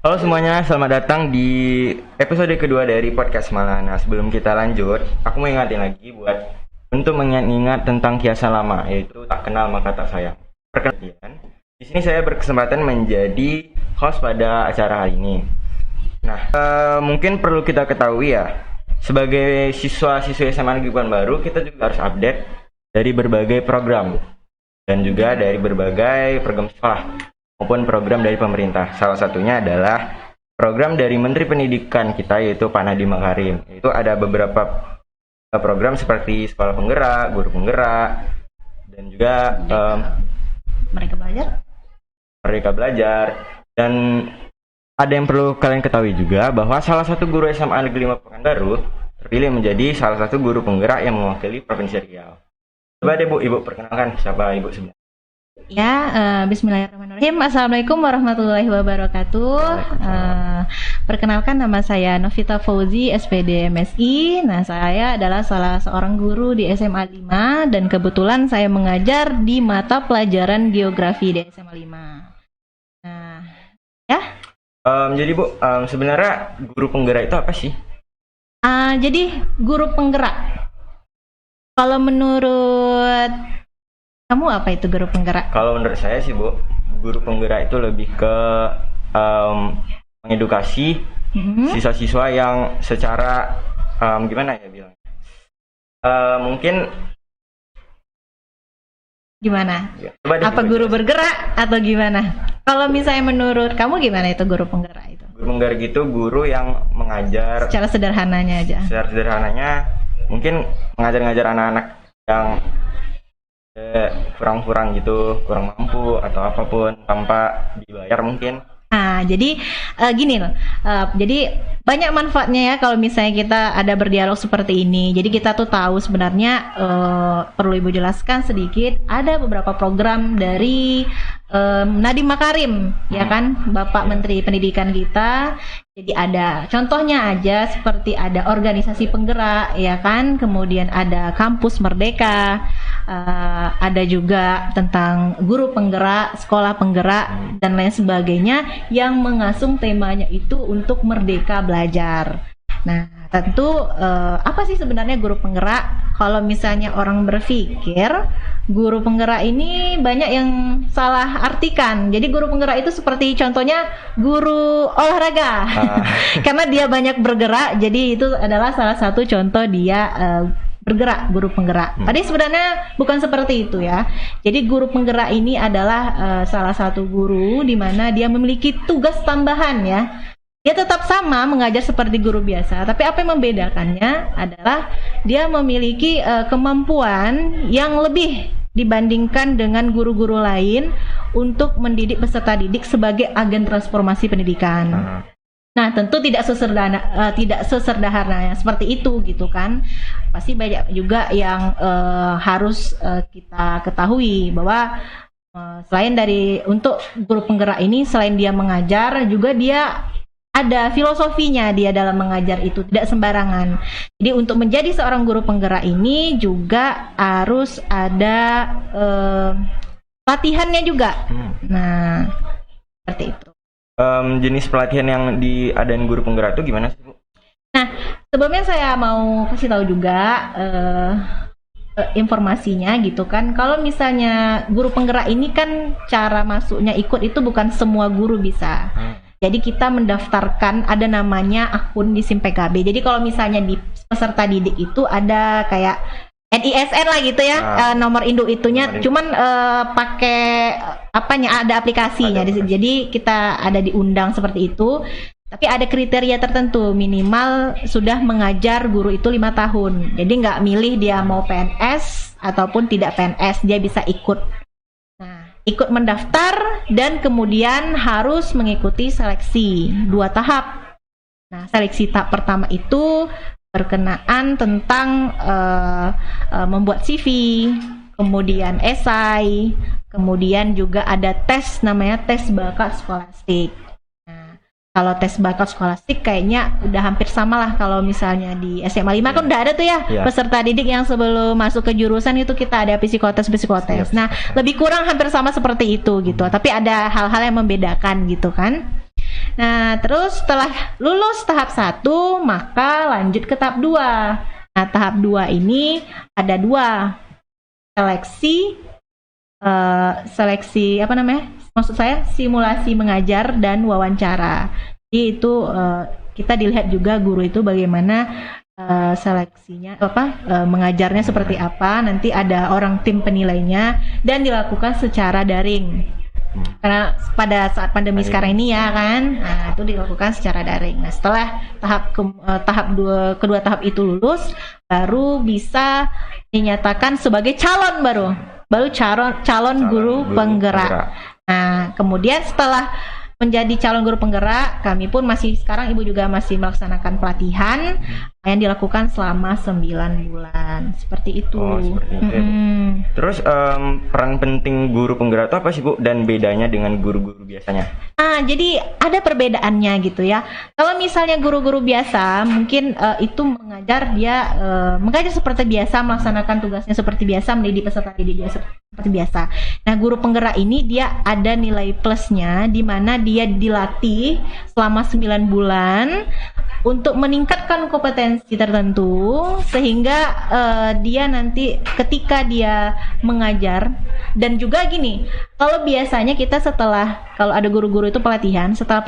Halo semuanya, selamat datang di episode kedua dari podcast Malana. Sebelum kita lanjut, aku mau ingatin lagi untuk mengingat tentang kiasan lama, yaitu tak kenal maka tak sayang. Perkenalkan, di sini saya berkesempatan menjadi host pada acara hari ini. Nah, mungkin perlu kita ketahui ya, sebagai siswa-siswi SMA Negeri Baru, kita juga harus update dari berbagai program dan juga dari berbagai program sekolah maupun program dari pemerintah. Salah satunya adalah program dari Menteri Pendidikan kita, yaitu Pak Nadiem Makarim. Itu ada beberapa program seperti sekolah penggerak, guru penggerak, dan juga mereka belajar. Dan ada yang perlu kalian ketahui juga bahwa salah satu guru SMA Negeri 5 Pekanbaru terpilih menjadi salah satu guru penggerak yang mewakili Provinsi Riau. Coba deh Bu, Ibu perkenalkan siapa Ibu sebenarnya. Ya, bismillahirrahmanirrahim. Assalamualaikum warahmatullahi wabarakatuh. Perkenalkan, nama saya Novita Fauzi, SPD MSI. Nah, saya adalah salah seorang guru di SMA 5 dan kebetulan saya mengajar di mata pelajaran geografi di SMA 5. Nah, ya. Jadi Bu, sebenarnya guru penggerak itu apa sih? Jadi guru penggerak, kalau menurut kamu apa itu guru penggerak? Kalau menurut saya sih Bu, guru penggerak itu lebih ke mengedukasi siswa-siswa yang secara gimana ya bilang? Mungkin gimana? Ya, apa guru bergerak atau gimana? Kalau misalnya menurut kamu gimana itu guru penggerak itu? Guru penggerak itu guru yang mengajar secara sederhananya aja. Secara sederhananya mungkin mengajar-ngajar anak-anak yang kurang gitu, kurang mampu atau apapun tanpa dibayar mungkin. Jadi gini loh, jadi banyak manfaatnya ya kalau misalnya kita ada berdialog seperti ini. Jadi kita tuh tahu sebenarnya, perlu Ibu jelaskan sedikit, ada beberapa program dari Nadiem Makarim, ya kan, Bapak Menteri Pendidikan kita. Jadi ada contohnya aja seperti ada organisasi penggerak, ya kan, kemudian ada kampus merdeka, ada juga tentang guru penggerak, sekolah penggerak, dan lain sebagainya yang mengasung temanya itu untuk merdeka belajar. Nah, tentu apa sih sebenarnya guru penggerak? Kalau misalnya orang berpikir guru penggerak ini banyak yang salah artikan. Jadi guru penggerak itu seperti contohnya guru olahraga. Karena dia banyak bergerak, jadi itu adalah salah satu contoh dia bergerak, guru penggerak. Tadi sebenarnya bukan seperti itu ya. Jadi guru penggerak ini adalah salah satu guru di mana dia memiliki tugas tambahan ya. Dia tetap sama mengajar seperti guru biasa, tapi apa yang membedakannya adalah dia memiliki kemampuan yang lebih dibandingkan dengan guru-guru lain untuk mendidik peserta didik sebagai agen transformasi pendidikan. Nah, tentu tidak sesederhana seperti itu gitu kan. Pasti banyak juga yang harus kita ketahui bahwa selain dari untuk guru penggerak ini, selain dia mengajar, juga dia ada filosofinya dia dalam mengajar itu, tidak sembarangan. Jadi untuk menjadi seorang guru penggerak ini juga harus ada latihannya juga. Nah, seperti itu. Jenis pelatihan yang diadain guru penggerak itu gimana sih Bu? Nah, sebelumnya saya mau kasih tahu juga informasinya gitu kan. Kalau misalnya guru penggerak ini kan cara masuknya ikut itu bukan semua guru bisa. Jadi kita mendaftarkan, ada namanya akun di SIM PKB. Jadi kalau misalnya di peserta didik itu ada kayak NISN lah gitu ya, nomor induk itunya, cuman pakai apanya, ada aplikasinya. Jadi kita ada diundang seperti itu. Tapi ada kriteria tertentu, minimal sudah mengajar guru itu 5 tahun. Jadi nggak milih dia mau PNS ataupun tidak PNS, dia bisa ikut. Nah, ikut mendaftar dan kemudian harus mengikuti seleksi 2 tahap. Nah, seleksi tahap pertama itu berkenaan tentang membuat CV, kemudian esai, kemudian juga ada tes namanya tes bakat skolastik. Nah, kalau tes bakat skolastik kayaknya udah hampir sama lah kalau misalnya di SMA 5 kan udah ada tuh ya peserta didik yang sebelum masuk ke jurusan itu kita ada psikotes. Nah, lebih kurang hampir sama seperti itu gitu. Tapi ada hal-hal yang membedakan gitu kan. Nah, terus setelah lulus tahap 1, maka lanjut ke tahap 2. Nah, tahap 2 ini ada 2, seleksi seleksi apa namanya? Maksud saya simulasi mengajar dan wawancara. Jadi itu kita dilihat juga guru itu bagaimana seleksinya mengajarnya seperti apa, nanti ada orang tim penilainya dan dilakukan secara daring. Karena pada saat pandemi sekarang ini ya kan, nah itu dilakukan secara daring. Nah setelah kedua tahap itu lulus, baru bisa dinyatakan sebagai calon calon guru penggerak. Nah kemudian setelah menjadi calon guru penggerak, kami pun sekarang ibu juga masih melaksanakan pelatihan yang dilakukan selama 9 bulan. Seperti itu. Oh, seperti itu. Terus peran penting guru penggerak itu apa sih Bu? Dan bedanya dengan guru-guru biasanya? Jadi ada perbedaannya gitu ya. Kalau misalnya guru-guru biasa, mungkin itu mengajar seperti biasa, melaksanakan tugasnya seperti biasa, mendidik peserta didik dia seperti biasa. Nah, guru penggerak ini dia ada nilai plusnya, di mana dia dilatih selama 9 bulan untuk meningkatkan kompetensi tertentu, sehingga dia nanti ketika dia mengajar. Dan juga gini, kalau biasanya kita kalau ada guru-guru itu pelatihan, setelah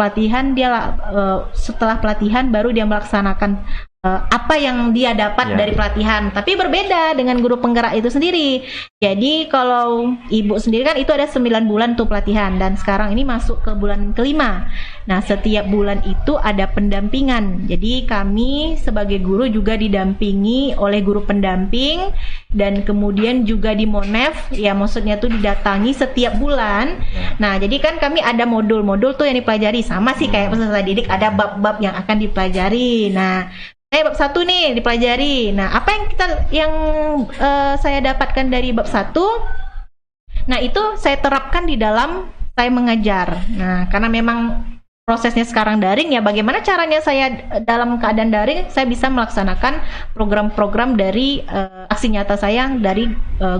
pelatihan baru dia melaksanakan apa yang dia dapat dari pelatihan. Tapi berbeda dengan guru penggerak itu sendiri. Jadi kalau ibu sendiri kan itu ada 9 bulan tuh pelatihan, dan sekarang ini masuk ke bulan kelima. Nah setiap bulan itu ada pendampingan. Jadi kami sebagai guru juga didampingi oleh guru pendamping, dan kemudian juga di Monef, ya maksudnya tuh didatangi setiap bulan. Nah jadi kan kami ada modul-modul tuh yang dipelajari, sama sih kayak peserta didik, ada bab-bab yang akan dipelajari. Nah bab 1 nih dipelajari. Nah, apa yang saya dapatkan dari bab 1? Nah, itu saya terapkan di dalam saya mengajar. Nah, karena memang prosesnya sekarang daring, ya bagaimana caranya saya dalam keadaan daring saya bisa melaksanakan program-program dari aksi nyata saya dari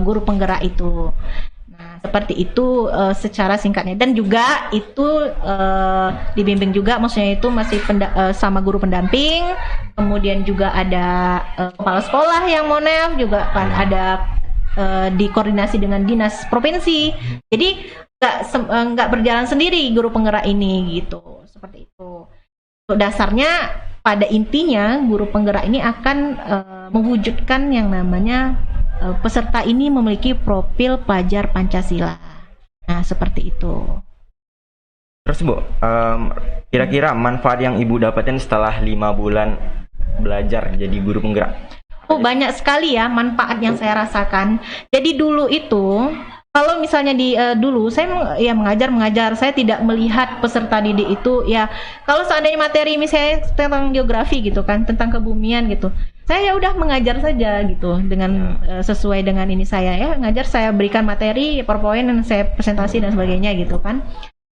guru penggerak itu. Seperti itu secara singkatnya. Dan juga itu dibimbing juga, maksudnya itu masih sama guru pendamping. Kemudian juga ada kepala sekolah yang Monef, juga kan ada dikoordinasi dengan dinas provinsi. Jadi nggak berjalan sendiri guru penggerak ini gitu. Seperti itu. Dasarnya pada intinya guru penggerak ini akan mewujudkan yang namanya peserta ini memiliki profil pelajar Pancasila. Nah, seperti itu. Terus Bu, kira-kira manfaat yang Ibu dapatin setelah 5 bulan belajar jadi guru penggerak? Banyak sekali ya manfaat yang saya rasakan. Jadi dulu itu, kalau misalnya dulu saya mengajar, saya tidak melihat peserta didik itu ya, kalau seandainya materi misalnya tentang geografi gitu kan, tentang kebumian gitu, saya ya udah mengajar saja gitu dengan sesuai dengan ini saya ngajar, saya berikan materi PowerPoint dan saya presentasi dan sebagainya gitu kan.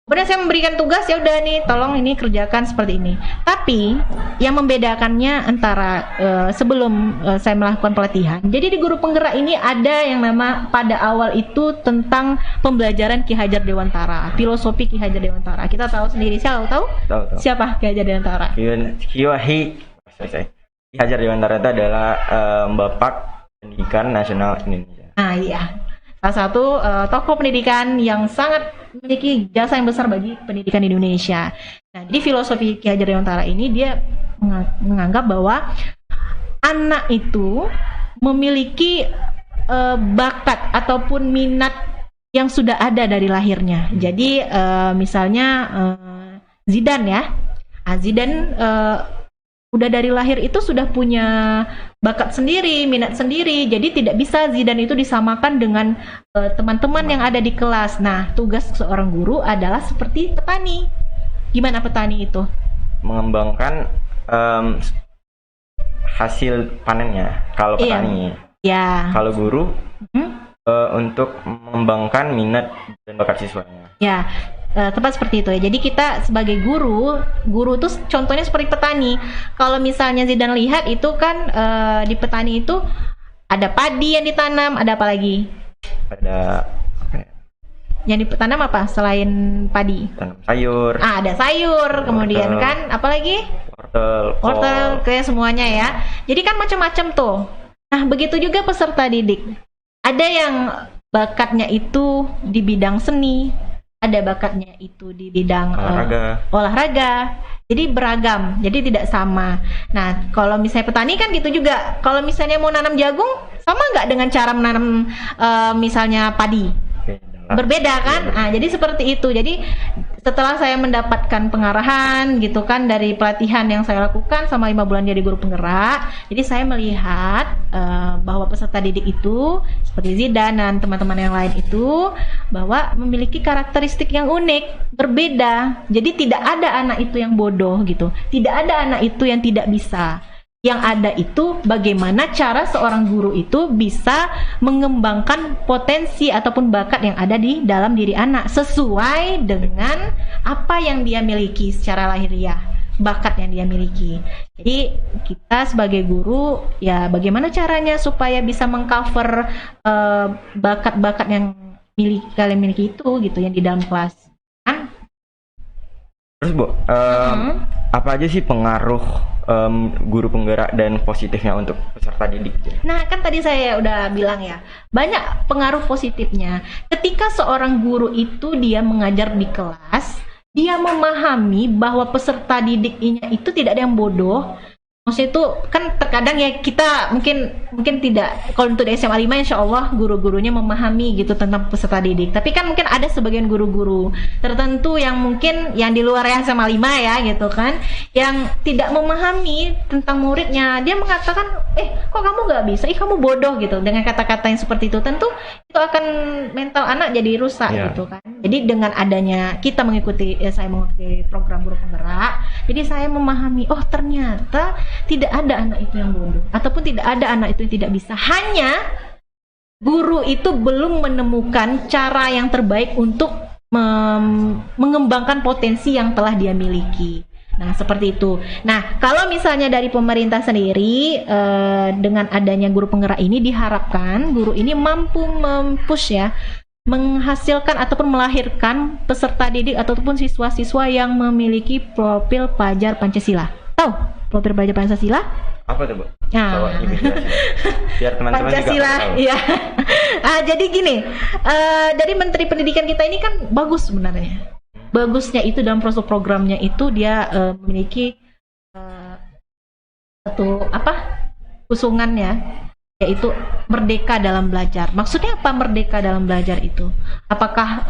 Kemudian saya memberikan tugas, ya udah nih tolong ini kerjakan seperti ini. Tapi yang membedakannya antara sebelum saya melakukan pelatihan, jadi di guru penggerak ini ada yang nama pada awal itu tentang pembelajaran Ki Hajar Dewantara, filosofi Ki Hajar Dewantara. Kita tahu sendiri, tahu? Siapa Ki Hajar Dewantara? Ki Hajar Dewantara itu adalah Bapak Pendidikan Nasional Indonesia. Iya, salah satu tokoh pendidikan yang sangat memiliki jasa yang besar bagi pendidikan Indonesia. Nah, jadi filosofi Ki Hajar Dewantara ini dia menganggap bahwa anak itu memiliki bakat ataupun minat yang sudah ada dari lahirnya. Jadi misalnya Zidane ya, Zidane udah dari lahir itu sudah punya bakat sendiri, minat sendiri. Jadi tidak bisa Zidane itu disamakan dengan teman-teman yang ada di kelas. Nah, tugas seorang guru adalah seperti petani. Gimana petani itu? Mengembangkan hasil panennya. Kalau petani. Iya. Kalau guru untuk mengembangkan minat dan bakat siswanya. Ya. Tepat seperti itu ya. Jadi kita sebagai guru itu contohnya seperti petani. Kalau misalnya Zidane lihat itu kan di petani itu ada padi yang ditanam, ada apa lagi? Ada Yang ditanam apa selain padi? Tanam sayur, Ada sayur, kemudian wortel, kan apalagi? wortel, Wortel, kol. kayak semuanya ya. Jadi kan macam-macam tuh. Nah, begitu juga peserta didik. Ada yang bakatnya itu di bidang seni, ada bakatnya itu di bidang olahraga. Jadi beragam, jadi tidak sama. Nah, kalau misalnya petani kan gitu juga. Kalau misalnya mau nanam jagung, sama nggak dengan cara menanam misalnya padi? Berbeda kan? Nah, jadi seperti itu. Jadi setelah saya mendapatkan pengarahan gitu kan dari pelatihan yang saya lakukan sama 5 bulan jadi guru penggerak, jadi saya melihat bahwa peserta didik itu seperti Zidan dan teman-teman yang lain itu bahwa memiliki karakteristik yang unik, berbeda. Jadi tidak ada anak itu yang bodoh gitu. Tidak ada anak itu yang tidak bisa. Yang ada itu bagaimana cara seorang guru itu bisa mengembangkan potensi ataupun bakat yang ada di dalam diri anak sesuai dengan apa yang dia miliki secara lahiriah, bakat yang dia miliki. Jadi kita sebagai guru ya bagaimana caranya supaya bisa mengcover bakat-bakat yang kalian miliki itu gitu yang di dalam kelas. Kan? Terus Bu, apa aja sih pengaruh guru penggerak dan positifnya untuk peserta didik? Nah, kan tadi saya udah bilang ya, banyak pengaruh positifnya. Ketika seorang guru itu dia mengajar di kelas, dia memahami bahwa peserta didiknya itu tidak ada yang bodoh. Maksudnya itu kan terkadang ya kita mungkin tidak, kalau untuk di SMA 5 insya Allah guru-gurunya memahami gitu tentang peserta didik, tapi kan mungkin ada sebagian guru-guru tertentu yang mungkin yang di luar SMA 5 ya gitu kan, yang tidak memahami tentang muridnya. Dia mengatakan kok kamu nggak bisa, kamu bodoh gitu, dengan kata-kata yang seperti itu. Tentu itu akan mental anak jadi rusak gitu kan. Jadi dengan adanya kita saya mengikuti program guru penggerak, jadi saya memahami ternyata tidak ada anak itu yang bodoh ataupun tidak ada anak itu yang tidak bisa, hanya guru itu belum menemukan cara yang terbaik untuk mengembangkan potensi yang telah dia miliki. Nah, seperti itu. Nah, kalau misalnya dari pemerintah sendiri dengan adanya guru penggerak ini diharapkan guru ini mampu mempush ya, menghasilkan ataupun melahirkan peserta didik ataupun siswa-siswa yang memiliki profil pelajar Pancasila. Tahu profil pelajar Pancasila? Apa tuh, Bu? Biar teman-teman Pancasila, juga tahu. iya. Jadi gini, dari Menteri Pendidikan kita ini kan bagus sebenarnya. Bagusnya itu dalam proses programnya itu dia memiliki satu usungannya, yaitu merdeka dalam belajar. Maksudnya apa merdeka dalam belajar itu? Apakah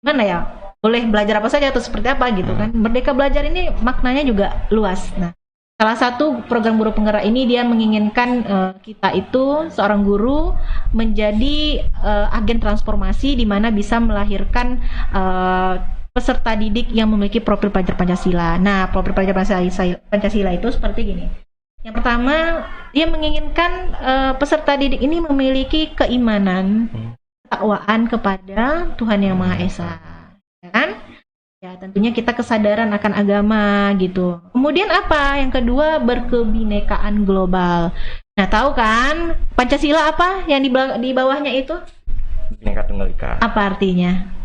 mana ya? Boleh belajar apa saja atau seperti apa gitu kan? Merdeka belajar ini maknanya juga luas. Nah, salah satu program guru penggerak ini dia menginginkan kita itu seorang guru menjadi agen transformasi di mana bisa melahirkan peserta didik yang memiliki profil pelajar Pancasila. Nah, profil pelajar Pancasila itu seperti gini. Yang pertama, dia menginginkan peserta didik ini memiliki keimanan, ketakwaan kepada Tuhan Yang Maha Esa. Ya kan? Ya, tentunya kita kesadaran akan agama gitu. Kemudian apa? Yang kedua, berkebinekaan global. Nah, tahu kan Pancasila apa yang di bawahnya itu? Bineka Tunggal Ika. Apa artinya?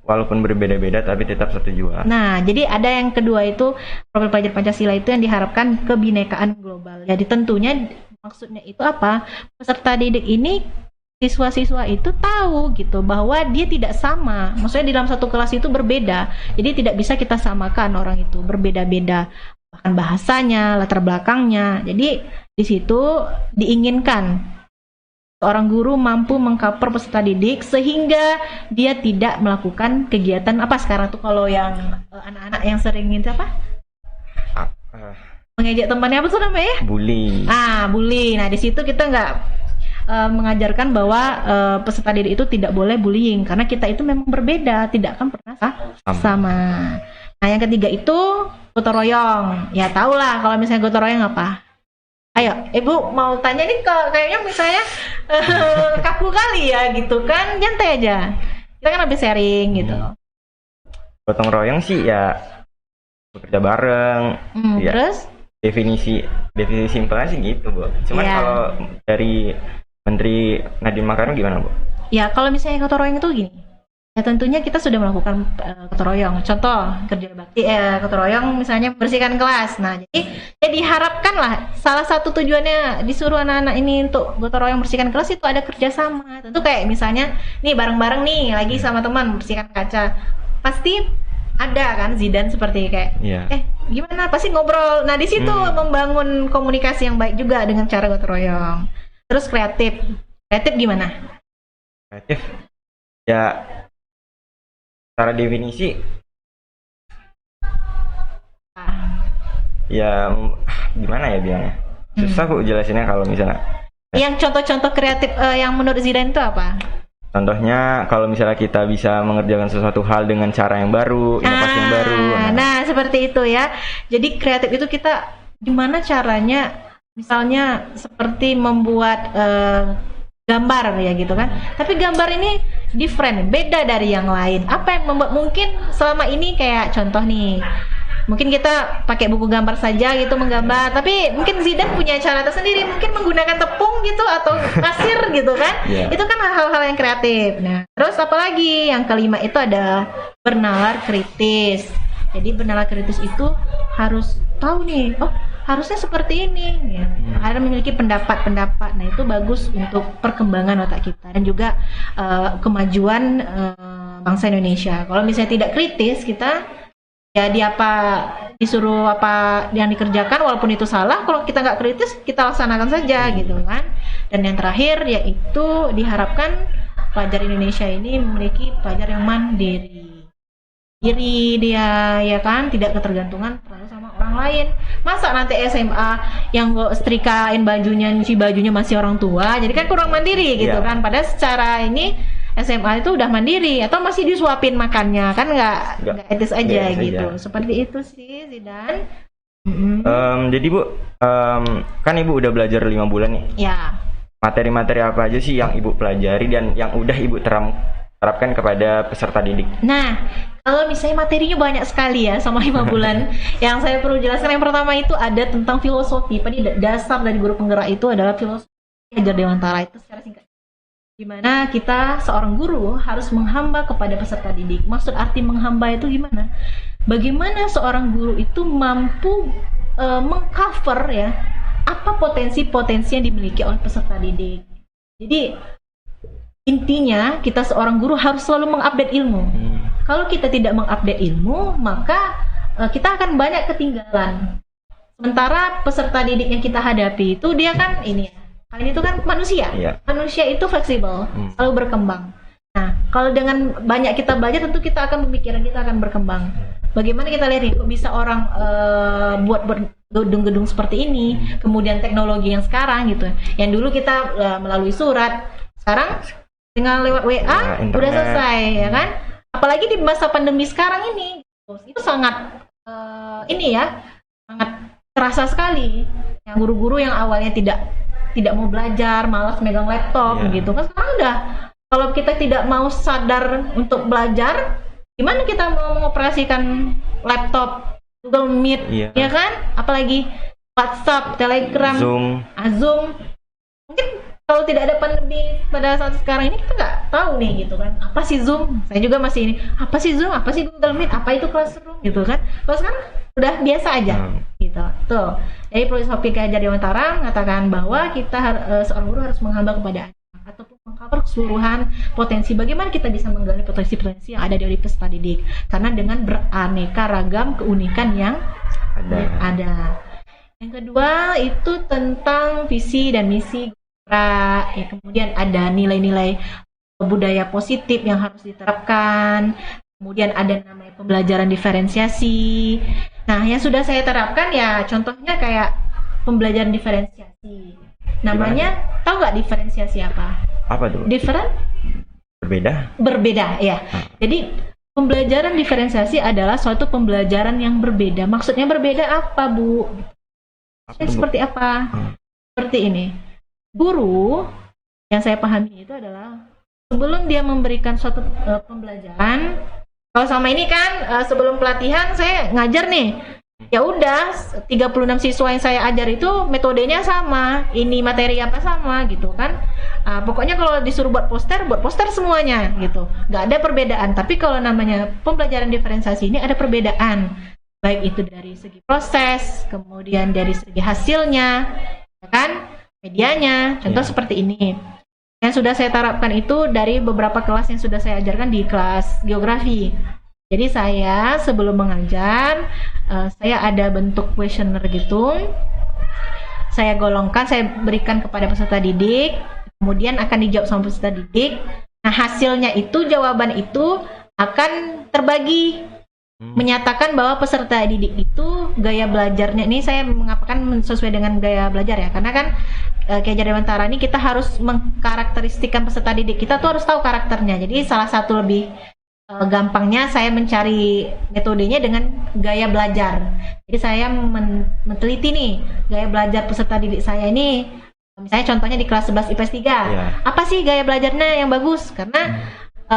Walaupun berbeda-beda tapi tetap satu jua. Nah, jadi ada yang kedua itu profil pelajar Pancasila itu yang diharapkan kebinekaan global. Jadi tentunya maksudnya itu apa? Peserta didik ini, siswa-siswa itu tahu gitu bahwa dia tidak sama. Maksudnya di dalam satu kelas itu berbeda. Jadi tidak bisa kita samakan orang itu, berbeda-beda. Bahkan bahasanya, latar belakangnya. Jadi di situ diinginkan seorang guru mampu mengcover peserta didik sehingga dia tidak melakukan kegiatan apa sekarang tuh kalau yang anak-anak yang sering gitu apa? Mengejek temannya apa tuh namanya? Bully. Bully. Nah, di situ kita nggak mengajarkan bahwa peserta didik itu tidak boleh bullying karena kita itu memang berbeda, tidak akan pernah sama. Nah, yang ketiga itu gotong royong. Ya tahulah kalau misalnya gotong royong apa? Ayo, Ibu mau tanya nih kayaknya misalnya kaku kali ya gitu kan, nyantai aja. Kita kan habis sharing gitu. Gotong royong sih ya bekerja bareng. Ya, terus? Definisi simpelnya sih gitu, Bu. Cuman kalau dari Menteri Nadiem Makarim gimana, Bu? Ya kalau misalnya gotong royong itu gini, ya tentunya kita sudah melakukan gotong royong. Contoh kerja bakti, gotong royong misalnya bersihkan kelas. Nah jadi ya diharapkan lah salah satu tujuannya disuruh anak-anak ini untuk gotong royong bersihkan kelas itu ada kerjasama. Tentu kayak misalnya nih bareng-bareng nih lagi sama teman bersihkan kaca, pasti ada kan Zidan seperti kayak gimana pasti ngobrol. Nah di situ membangun komunikasi yang baik juga dengan cara gotong royong. Terus kreatif gimana? Kreatif ya secara definisi ya gimana ya bilangnya, susah kok jelasinnya kalau misalnya. Yang contoh-contoh kreatif yang menurut Zidan itu apa? Contohnya kalau misalnya kita bisa mengerjakan sesuatu hal dengan cara yang baru, inovasi yang baru. Nah seperti itu ya. Jadi kreatif itu kita gimana caranya, misalnya seperti membuat gambar ya gitu kan. Tapi gambar ini different, beda dari yang lain. Apa yang membuat mungkin selama ini kayak contoh nih, mungkin kita pakai buku gambar saja gitu menggambar, tapi mungkin Zidan punya cara tersendiri, mungkin menggunakan tepung gitu atau pasir gitu kan. Itu kan hal-hal yang kreatif. Nah terus apalagi yang kelima itu ada bernalar kritis. Jadi bernalar kritis itu harus tahu nih, oh harusnya seperti ini ya. Ada memiliki pendapat-pendapat. Nah itu bagus untuk perkembangan otak kita dan juga kemajuan bangsa Indonesia. Kalau misalnya tidak kritis, kita jadi disuruh apa yang dikerjakan walaupun itu salah, kalau kita nggak kritis kita laksanakan saja gitu kan. Dan yang terakhir yaitu diharapkan pelajar Indonesia ini memiliki pelajar yang mandiri, dia ya kan, tidak ketergantungan terlalu sama orang lain. Masa nanti SMA yang setrikain bajunya, nyuci bajunya masih orang tua, jadi kan kurang mandiri gitu kan. Padahal secara ini SMA itu udah mandiri, atau masih disuapin makannya kan, nggak etis aja gitu. Seperti itu sih Zidan. Jadi Bu, kan Ibu udah belajar 5 bulan nih ya. Materi-materi apa aja sih yang Ibu pelajari dan yang udah Ibu terapkan kepada peserta didik? Nah, kalau misalnya materinya banyak sekali ya sama 5 bulan. Yang saya perlu jelaskan yang pertama itu ada tentang filosofi. Pada dasar dari guru penggerak itu adalah filosofi Hajar Dewantara, itu secara singkat. Dimana kita seorang guru harus menghamba kepada peserta didik. Maksud arti menghamba itu gimana? Bagaimana seorang guru itu mampu mengcover ya apa potensi-potensi yang dimiliki oleh peserta didik. Jadi intinya kita seorang guru harus selalu mengupdate ilmu. Kalau kita tidak mengupdate ilmu, maka kita akan banyak ketinggalan. Sementara peserta didik yang kita hadapi itu dia kan kalian itu kan manusia. Manusia itu fleksibel, selalu berkembang. Nah, kalau dengan banyak kita belajar, tentu kita akan pemikiran kita akan berkembang. Bagaimana kita lihat nih, kok bisa orang buat gedung-gedung seperti ini, kemudian teknologi yang sekarang gitu. Yang dulu kita melalui surat, sekarang dengan lewat WA udah selesai ya kan. Apalagi di masa pandemi sekarang ini itu sangat sangat terasa sekali. Yang guru-guru yang awalnya tidak mau belajar, malas megang laptop gitu kan, sekarang udah, kalau kita tidak mau sadar untuk belajar, gimana kita mau mengoperasikan laptop, Google Meet ya kan, apalagi WhatsApp, Telegram, Zoom. Mungkin kalau tidak ada pandemi pada saat sekarang ini kita nggak tahu nih gitu kan, apa sih Zoom? Saya juga masih apa sih Zoom, apa sih Google Meet, apa itu Classroom gitu kan. Kalau sekarang udah biasa aja gitu. Tuh. Jadi filosofi Hajar Dewantara mengatakan bahwa kita seorang guru harus menghamba kepada anak ataupun mengcover keseluruhan potensi, bagaimana kita bisa menggali potensi-potensi yang ada dari peserta didik. Karena dengan beraneka ragam keunikan yang ada. Yang kedua itu tentang visi dan misi. Kemudian ada nilai-nilai budaya positif yang harus diterapkan. Kemudian ada namanya pembelajaran diferensiasi. Nah, yang sudah saya terapkan ya contohnya kayak pembelajaran diferensiasi. Namanya, tahu nggak diferensiasi apa? Apa tuh? Berbeda ya. Jadi pembelajaran diferensiasi adalah suatu pembelajaran yang berbeda. Maksudnya berbeda apa, Bu? Seperti apa? Seperti ini. Guru yang saya pahami itu adalah sebelum dia memberikan suatu pembelajaran, kalau sama ini kan sebelum pelatihan saya ngajar nih, Ya udah, 36 siswa yang saya ajar itu metodenya sama, ini materi apa sama gitu kan. Pokoknya kalau disuruh buat poster semuanya gitu, nggak ada perbedaan. Tapi kalau namanya pembelajaran diferensiasi ini ada perbedaan, baik itu dari segi proses, kemudian dari segi hasilnya, ya kan, medianya. Contoh seperti ini yang sudah saya terapkan itu dari beberapa kelas yang sudah saya ajarkan di kelas geografi. Jadi saya sebelum mengajar, saya ada bentuk kuesioner gitu. Saya golongkan, saya berikan kepada peserta didik, kemudian akan dijawab sama peserta didik. Nah, hasilnya itu, jawaban itu akan terbagi. Menyatakan bahwa peserta didik itu gaya belajarnya, ini saya mengapakan sesuai dengan gaya belajar ya, karena kan kayak Kejar Dewantara ini kita harus mengkarakteristikan peserta didik, kita tuh harus tahu karakternya. Jadi salah satu lebih gampangnya saya mencari metodenya dengan gaya belajar. Jadi saya meneliti nih gaya belajar peserta didik saya ini. Misalnya contohnya di kelas 11 IPS 3. Apa sih gaya belajarnya yang bagus? Karena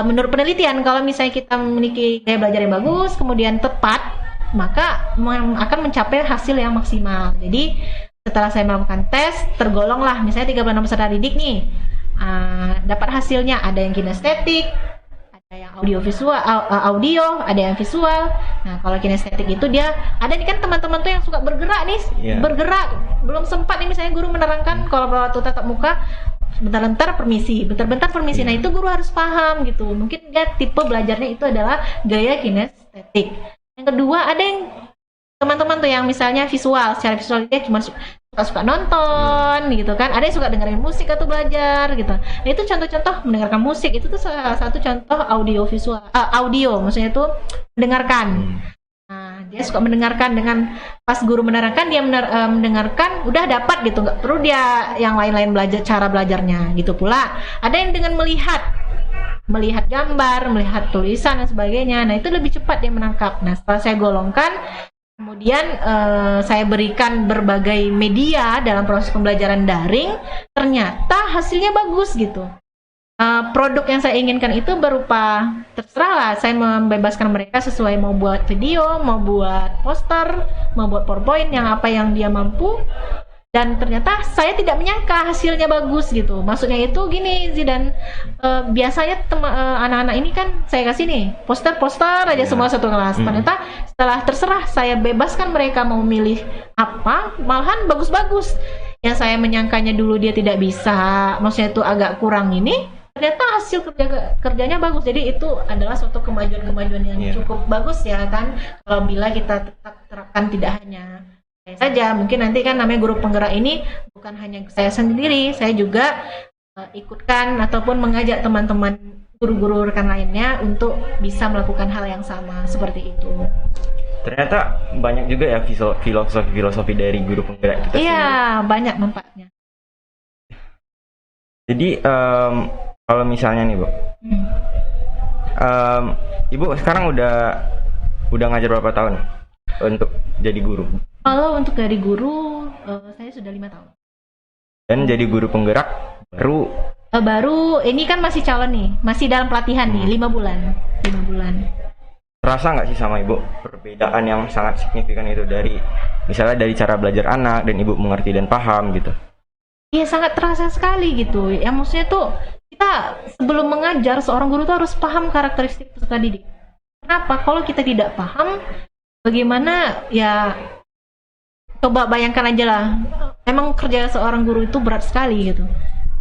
menurut penelitian kalau misalnya kita memiliki gaya belajar yang bagus, kemudian tepat, maka akan mencapai hasil yang maksimal. Jadi setelah saya melakukan tes, tergolonglah misalnya 36 peserta didik nih. Dapat hasilnya, ada yang kinestetik, ada yang audio visual, ada yang visual. Nah, kalau kinestetik itu dia ada nih kan teman-teman tuh yang suka bergerak nih, bergerak belum sempat nih misalnya guru menerangkan kalau waktu tatap muka bentar-bentar permisi. Nah, itu guru harus paham gitu. Mungkin dia tipe belajarnya itu adalah gaya kinestetik. Yang kedua, ada yang teman-teman tuh yang misalnya visual, secara visual dia cuma suka nonton gitu kan. Ada yang suka dengerin musik atau belajar gitu. Nah, itu contoh-contoh mendengarkan musik, itu tuh salah satu contoh audio visual, audio maksudnya itu mendengarkan. Nah, dia suka mendengarkan, dengan pas guru menerangkan dia mendengarkan udah dapat gitu, nggak perlu dia yang lain-lain belajar cara belajarnya gitu. Pula ada yang dengan melihat gambar, melihat tulisan dan sebagainya. Nah, itu lebih cepat dia menangkap. Nah, setelah saya golongkan, kemudian saya berikan berbagai media dalam proses pembelajaran daring, ternyata hasilnya bagus gitu. Produk yang saya inginkan itu berupa, terserah lah, saya membebaskan mereka sesuai mau buat video, mau buat poster, mau buat PowerPoint, yang apa yang dia mampu. Dan ternyata saya tidak menyangka hasilnya bagus gitu. Maksudnya itu gini Zidan, biasanya anak-anak ini kan saya kasih nih poster-poster aja semua satu kelas. Ternyata setelah terserah saya bebaskan mereka mau milih apa, malahan bagus-bagus. Yang saya menyangkanya dulu dia tidak bisa, maksudnya itu agak kurang ini, ternyata hasil kerjanya bagus. Jadi itu adalah suatu kemajuan yang cukup bagus ya kan, kalau bila kita tetap terapkan tidak hanya saya saja. Mungkin nanti kan namanya guru penggerak ini bukan hanya saya sendiri, saya juga ikutkan ataupun mengajak teman-teman guru-guru rekan lainnya untuk bisa melakukan hal yang sama seperti itu. Ternyata banyak juga ya filosofi dari guru penggerak kita. Iya, banyak manfaatnya. Jadi kalau misalnya nih Bu, Ibu sekarang udah ngajar berapa tahun untuk jadi guru? Kalau untuk dari guru, saya sudah 5 tahun. Dan jadi guru penggerak baru ini kan masih calon nih, masih dalam pelatihan nih, 5 bulan. Terasa nggak sih sama Ibu perbedaan yang sangat signifikan itu dari misalnya dari cara belajar anak dan Ibu mengerti dan paham gitu? Iya, sangat terasa sekali gitu. Ya maksudnya tuh kita sebelum mengajar, seorang guru tuh harus paham karakteristik peserta didik. Kenapa? Kalau kita tidak paham, bagaimana ya, coba bayangkan aja lah, emang kerja seorang guru itu berat sekali gitu.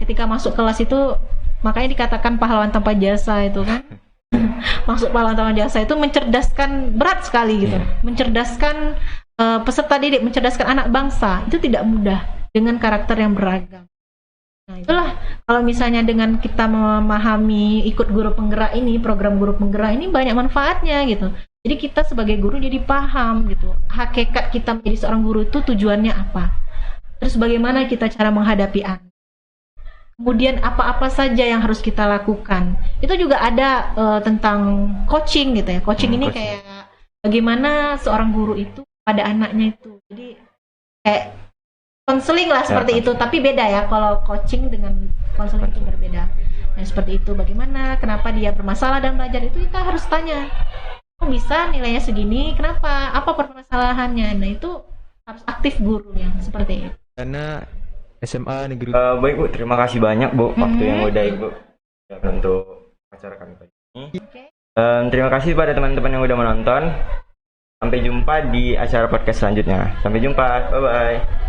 Ketika masuk kelas itu, makanya dikatakan pahlawan tanpa jasa itu kan. Masuk pahlawan tanpa jasa itu mencerdaskan, berat sekali gitu. Mencerdaskan peserta didik, mencerdaskan anak bangsa, itu tidak mudah dengan karakter yang beragam. Nah, itulah kalau misalnya dengan kita memahami ikut guru penggerak ini, program guru penggerak ini banyak manfaatnya gitu. Jadi kita sebagai guru jadi paham gitu, hakikat kita menjadi seorang guru itu tujuannya apa. Terus bagaimana kita cara menghadapi anak. Kemudian apa-apa saja yang harus kita lakukan. Itu juga ada tentang coaching gitu ya. Coaching ini kayak bagaimana seorang guru itu pada anaknya itu. Jadi kayak konseling lah seperti itu, tapi beda ya. Kalau coaching dengan konseling itu berbeda. Nah, seperti itu, bagaimana, kenapa dia bermasalah dalam belajar itu kita harus tanya. bisa nilainya segini, kenapa, apa permasalahannya. Nah itu harus aktif gurunya seperti itu. Karena SMA negeri. Baik Bu, terima kasih banyak Bu waktu yang Mhm. udah Ibu untuk acara kami pagi ini. Oke. Terima kasih pada teman-teman yang udah menonton. Sampai jumpa di acara podcast selanjutnya. Sampai jumpa, bye bye.